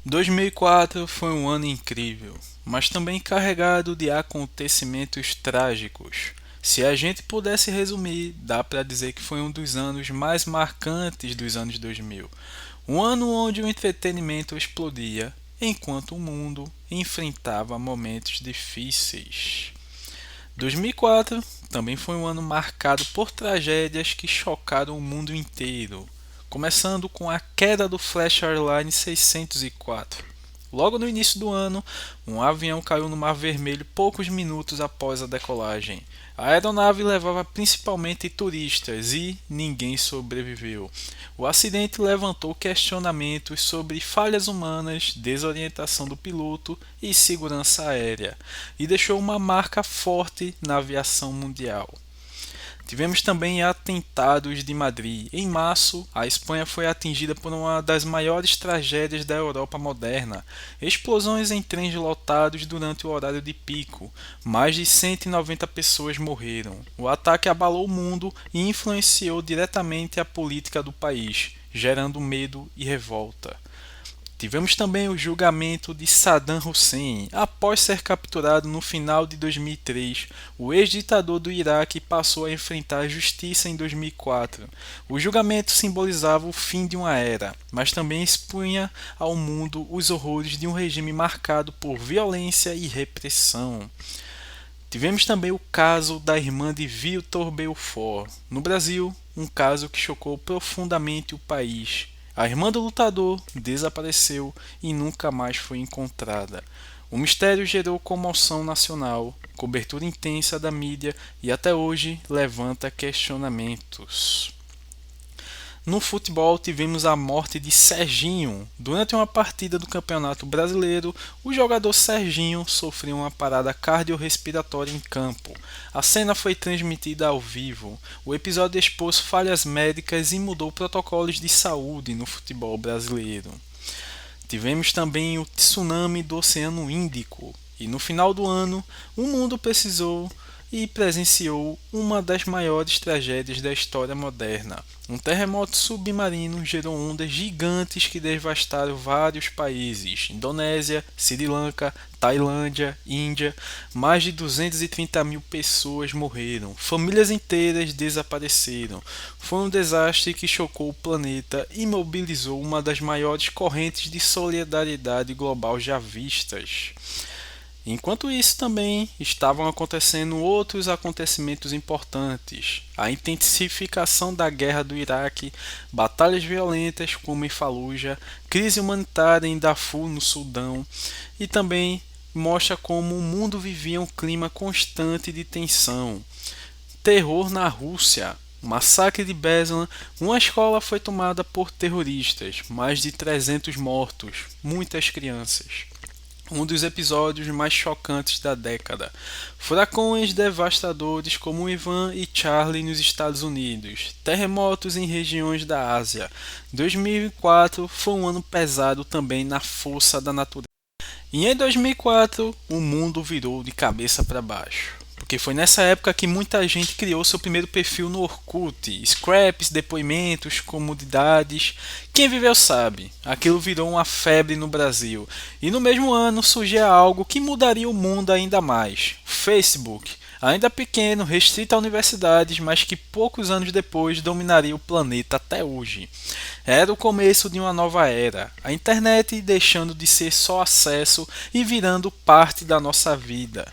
2004 foi um ano incrível, mas também carregado de acontecimentos trágicos. Se a gente pudesse resumir, dá para dizer que foi um dos anos mais marcantes dos anos 2000. Um ano onde o entretenimento explodia, enquanto o mundo enfrentava momentos difíceis. 2004 também foi um ano marcado por tragédias que chocaram o mundo inteiro, começando com a queda do Flash Airlines 604. Logo no início do ano, um avião caiu no Mar Vermelho poucos minutos após a decolagem. A aeronave levava principalmente turistas e ninguém sobreviveu. O acidente levantou questionamentos sobre falhas humanas, desorientação do piloto e segurança aérea, e deixou uma marca forte na aviação mundial. Tivemos também atentados de Madrid. Em março, a Espanha foi atingida por uma das maiores tragédias da Europa moderna. Explosões em trens lotados durante o horário de pico. Mais de 190 pessoas morreram. O ataque abalou o mundo e influenciou diretamente a política do país, gerando medo e revolta. Tivemos também o julgamento de Saddam Hussein. Após ser capturado no final de 2003, o ex-ditador do Iraque passou a enfrentar a justiça em 2004. O julgamento simbolizava o fim de uma era, mas também expunha ao mundo os horrores de um regime marcado por violência e repressão. Tivemos também o caso da irmã de Vitor Belfort. No Brasil, um caso que chocou profundamente o país. A irmã do lutador desapareceu e nunca mais foi encontrada. O mistério gerou comoção nacional, cobertura intensa da mídia e até hoje levanta questionamentos. No futebol, tivemos a morte de Serginho. Durante uma partida do Campeonato Brasileiro, o jogador Serginho sofreu uma parada cardiorrespiratória em campo. A cena foi transmitida ao vivo. O episódio expôs falhas médicas e mudou protocolos de saúde no futebol brasileiro. Tivemos também o tsunami do Oceano Índico. E no final do ano, o mundo precisou e presenciou uma das maiores tragédias da história moderna. Um terremoto submarino gerou ondas gigantes que devastaram vários países: Indonésia, Sri Lanka, Tailândia, Índia. Mais de 230 mil pessoas morreram, famílias inteiras desapareceram. Foi um desastre que chocou o planeta e mobilizou uma das maiores correntes de solidariedade global já vistas. Enquanto isso, também estavam acontecendo outros acontecimentos importantes: a intensificação da guerra do Iraque, batalhas violentas como em Fallujah, crise humanitária em Darfur, no Sudão, e também mostra como o mundo vivia um clima constante de tensão. Terror na Rússia. Massacre de Beslan, uma escola foi tomada por terroristas, mais de 300 mortos, muitas crianças. Um dos episódios mais chocantes da década. Furacões devastadores como Ivan e Charlie nos Estados Unidos. Terremotos em regiões da Ásia. 2004 foi um ano pesado também na força da natureza. E em 2004 o mundo virou de cabeça para baixo. Porque foi nessa época que muita gente criou seu primeiro perfil no Orkut, scraps, depoimentos, comunidades. Quem viveu sabe, aquilo virou uma febre no Brasil. E no mesmo ano surgia algo que mudaria o mundo ainda mais: o Facebook. Ainda pequeno, restrito a universidades, mas que poucos anos depois dominaria o planeta até hoje. Era o começo de uma nova era, a internet deixando de ser só acesso e virando parte da nossa vida.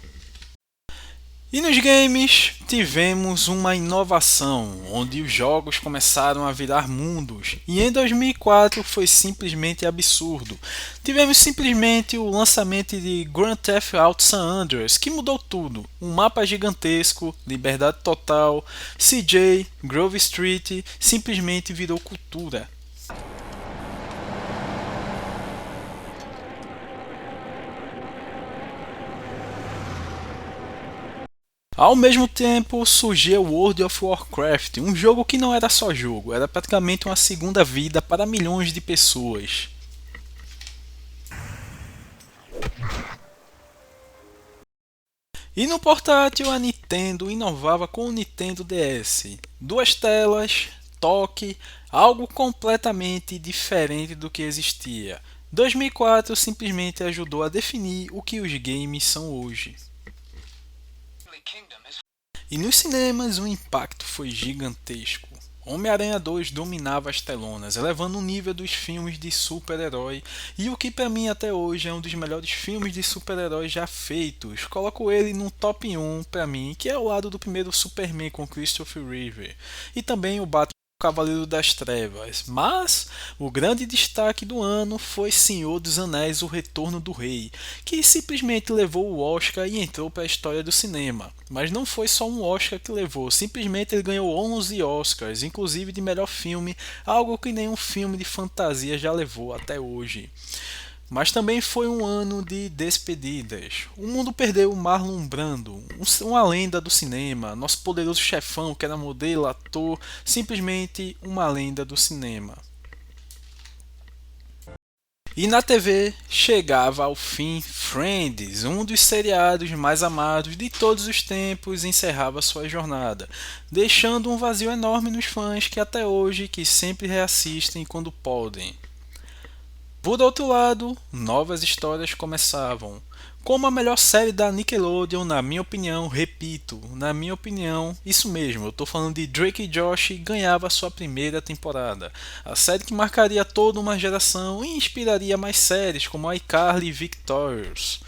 E nos games tivemos uma inovação, onde os jogos começaram a virar mundos, e em 2004 foi simplesmente absurdo. Tivemos simplesmente o lançamento de Grand Theft Auto San Andreas, que mudou tudo. Um mapa gigantesco, liberdade total, CJ, Grove Street, simplesmente virou cultura. Ao mesmo tempo, surgiu World of Warcraft, um jogo que não era só jogo, era praticamente uma segunda vida para milhões de pessoas. E no portátil, a Nintendo inovava com o Nintendo DS. Duas telas, toque, algo completamente diferente do que existia. 2004 simplesmente ajudou a definir o que os games são hoje. E nos cinemas o impacto foi gigantesco. Homem-Aranha 2 dominava as telonas, elevando o nível dos filmes de super-herói, e o que para mim até hoje é um dos melhores filmes de super-heróis já feitos. Coloco ele no top 1 para mim, que é ao lado do primeiro Superman com Christopher Reeve, e também o Batman Cavaleiro das Trevas, mas o grande destaque do ano foi Senhor dos Anéis: O Retorno do Rei, que simplesmente levou o Oscar e entrou para a história do cinema. Mas não foi só um Oscar que levou, simplesmente ele ganhou 11 Oscars, inclusive de melhor filme, algo que nenhum filme de fantasia já levou até hoje. Mas também foi um ano de despedidas. O mundo perdeu Marlon Brando, uma lenda do cinema, nosso poderoso chefão que era modelo, ator, simplesmente uma lenda do cinema. E na TV chegava ao fim Friends, um dos seriados mais amados de todos os tempos, encerrava sua jornada, deixando um vazio enorme nos fãs que até hoje que sempre reassistem quando podem. Por outro lado, novas histórias começavam. Como a melhor série da Nickelodeon, na minha opinião, repito, na minha opinião, isso mesmo, eu tô falando de Drake e Josh, ganhava sua primeira temporada. A série que marcaria toda uma geração e inspiraria mais séries como iCarly e Victorious.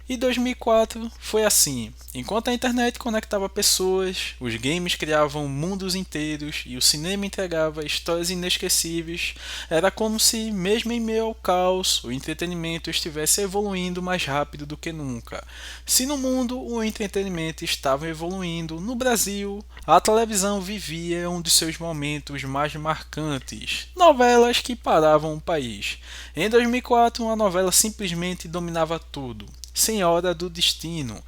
E 2004 foi assim. Enquanto a internet conectava pessoas, os games criavam mundos inteiros e o cinema entregava histórias inesquecíveis, era como se, mesmo em meio ao caos, o entretenimento estivesse evoluindo mais rápido do que nunca. Se no mundo o entretenimento estava evoluindo, no Brasil, a televisão vivia um dos seus momentos mais marcantes. Novelas que paravam o país. Em 2004, uma novela simplesmente dominava tudo. Senhora do Destino.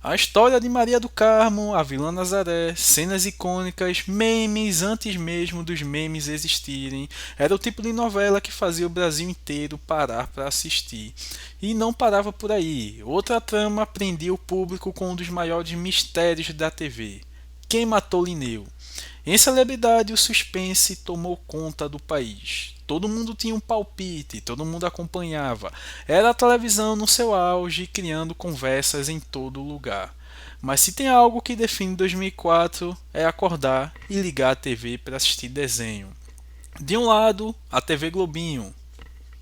A história de Maria do Carmo, a vilã Nazaré, cenas icônicas, memes antes mesmo dos memes existirem. Era o tipo de novela que fazia o Brasil inteiro parar para assistir. E não parava por aí. Outra trama prendia o público com um dos maiores mistérios da TV. Quem matou Linneu? Em celebridade, o suspense tomou conta do país. Todo mundo tinha um palpite, todo mundo acompanhava. Era a televisão no seu auge, criando conversas em todo lugar. Mas se tem algo que define 2004 é acordar e ligar a TV para assistir desenho. De um lado, a TV Globinho,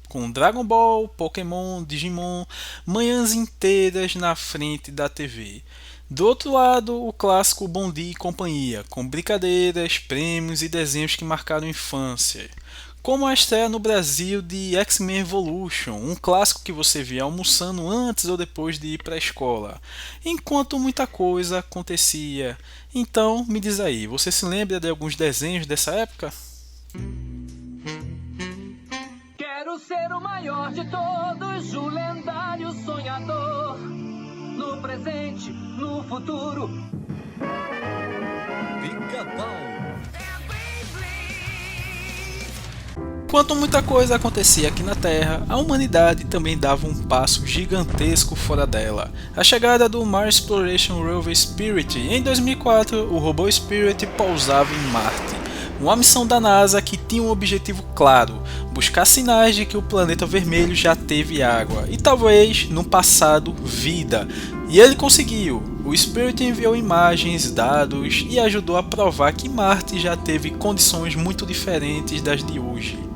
com Dragon Ball, Pokémon, Digimon, manhãs inteiras na frente da TV. Do outro lado, o clássico Bom Dia e Companhia, com brincadeiras, prêmios e desenhos que marcaram a infância. Como a estreia no Brasil de X-Men Evolution, um clássico que você via almoçando antes ou depois de ir para a escola, enquanto muita coisa acontecia. Então, me diz aí, você se lembra de alguns desenhos dessa época? Quero ser o maior de todos, o lendário sonhador. No presente, no futuro. Pica-pau. Enquanto muita coisa acontecia aqui na Terra, a humanidade também dava um passo gigantesco fora dela. A chegada do Mars Exploration Rover Spirit em 2004, o robô Spirit pousava em Marte. Uma missão da NASA que tinha um objetivo claro: buscar sinais de que o planeta vermelho já teve água e talvez, no passado, vida. E ele conseguiu. O Spirit enviou imagens, dados e ajudou a provar que Marte já teve condições muito diferentes das de hoje.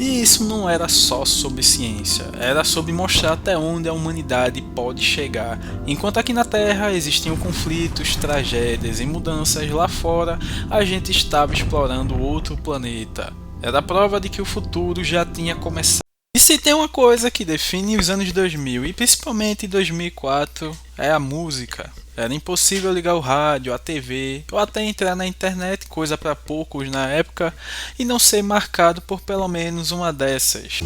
E isso não era só sobre ciência, era sobre mostrar até onde a humanidade pode chegar. Enquanto aqui na Terra existiam conflitos, tragédias e mudanças, lá fora a gente estava explorando outro planeta. Era a prova de que o futuro já tinha começado. E se tem uma coisa que define os anos 2000 e principalmente 2004 é a música. Era impossível ligar o rádio, a TV ou até entrar na internet, coisa para poucos na época, e não ser marcado por pelo menos uma dessas.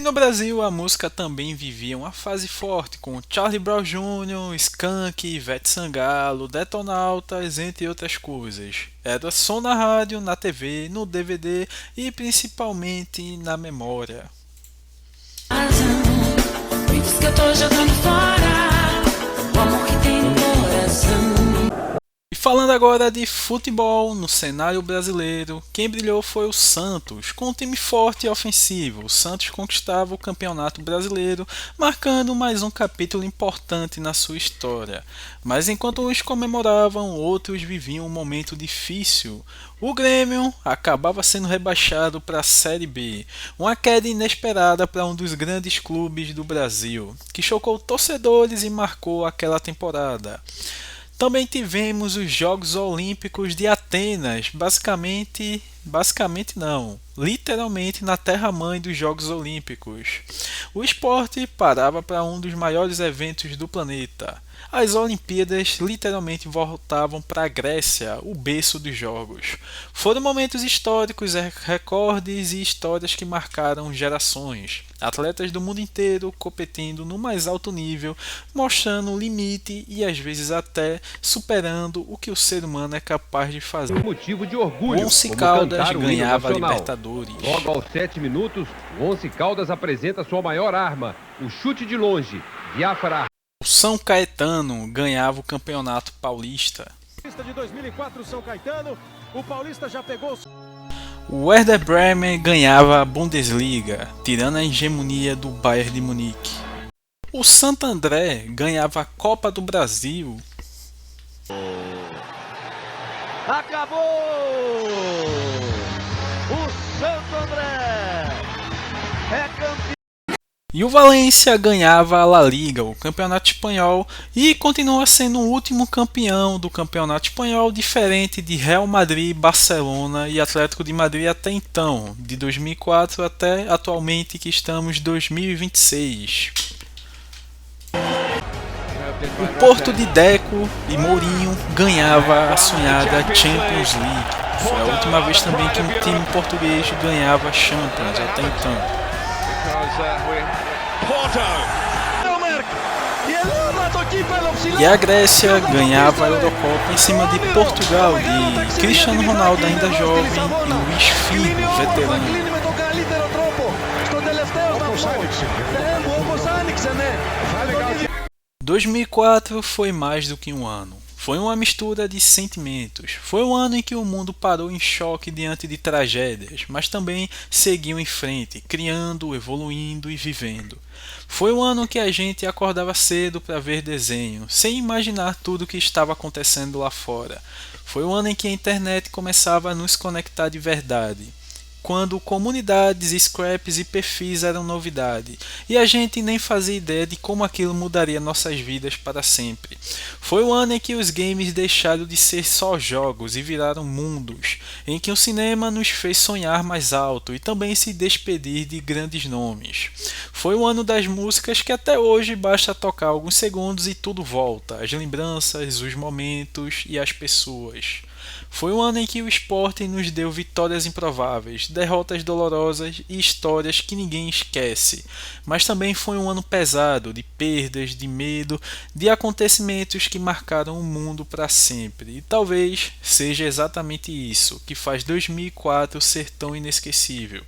No Brasil, a música também vivia uma fase forte com Charlie Brown Jr., Skank, Ivete Sangalo, Detonautas, entre outras coisas. Era som na rádio, na TV, no DVD e principalmente na memória. Me diz que eu tô jogando fora o amor que tem no coração. E falando agora de futebol no cenário brasileiro, quem brilhou foi o Santos. Com um time forte e ofensivo, o Santos conquistava o Campeonato Brasileiro, marcando mais um capítulo importante na sua história. Mas enquanto uns comemoravam, outros viviam um momento difícil. O Grêmio acabava sendo rebaixado para a Série B, uma queda inesperada para um dos grandes clubes do Brasil, que chocou torcedores e marcou aquela temporada. Também tivemos os Jogos Olímpicos de Atenas, literalmente na terra-mãe dos Jogos Olímpicos. O esporte parava para um dos maiores eventos do planeta. As Olimpíadas literalmente voltavam para a Grécia, o berço dos Jogos. Foram momentos históricos, recordes e histórias que marcaram gerações. Atletas do mundo inteiro competindo no mais alto nível, mostrando o limite e às vezes até superando o que o ser humano é capaz de fazer. Motivo de orgulho. Once Caldas ganhava a Libertadores. Logo aos 7 minutos, o Once Caldas apresenta sua maior arma, o chute de longe. Diáfara. O São Caetano ganhava o Campeonato Paulista. De 2004, São Caetano, o Paulista já pegou. O Werder Bremen ganhava a Bundesliga, tirando a hegemonia do Bayern de Munique. O Santo André ganhava a Copa do Brasil. Acabou! O Santo André é campeão. E o Valência ganhava a La Liga, o campeonato espanhol, e continua sendo o último campeão do campeonato espanhol, diferente de Real Madrid, Barcelona e Atlético de Madrid até então, de 2004 até atualmente que estamos em 2026. O Porto de Deco e Mourinho ganhava a sonhada Champions League. Foi a última vez também que um time português ganhava a Champions até então. E a Grécia ganhava a Eurocopa em cima de Portugal, de Cristiano Ronaldo ainda jovem e Luís Figo, veterano. 2004 foi mais do que um ano. Foi uma mistura de sentimentos. Foi um ano em que o mundo parou em choque diante de tragédias, mas também seguiu em frente, criando, evoluindo e vivendo. Foi um ano que a gente acordava cedo para ver desenho, sem imaginar tudo o que estava acontecendo lá fora. Foi um ano em que a internet começava a nos conectar de verdade, quando comunidades, scraps e perfis eram novidade, e a gente nem fazia ideia de como aquilo mudaria nossas vidas para sempre. Foi o ano em que os games deixaram de ser só jogos e viraram mundos, em que o cinema nos fez sonhar mais alto e também se despedir de grandes nomes. Foi o ano das músicas que até hoje basta tocar alguns segundos e tudo volta, as lembranças, os momentos e as pessoas. Foi um ano em que o esporte nos deu vitórias improváveis, derrotas dolorosas e histórias que ninguém esquece. Mas também foi um ano pesado, de perdas, de medo, de acontecimentos que marcaram o mundo para sempre. E talvez seja exatamente isso que faz 2004 ser tão inesquecível.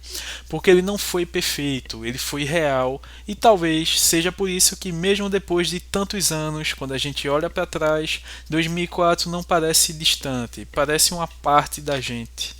Porque ele não foi perfeito, ele foi real e talvez seja por isso que mesmo depois de tantos anos, quando a gente olha para trás, 2004 não parece distante, parece uma parte da gente.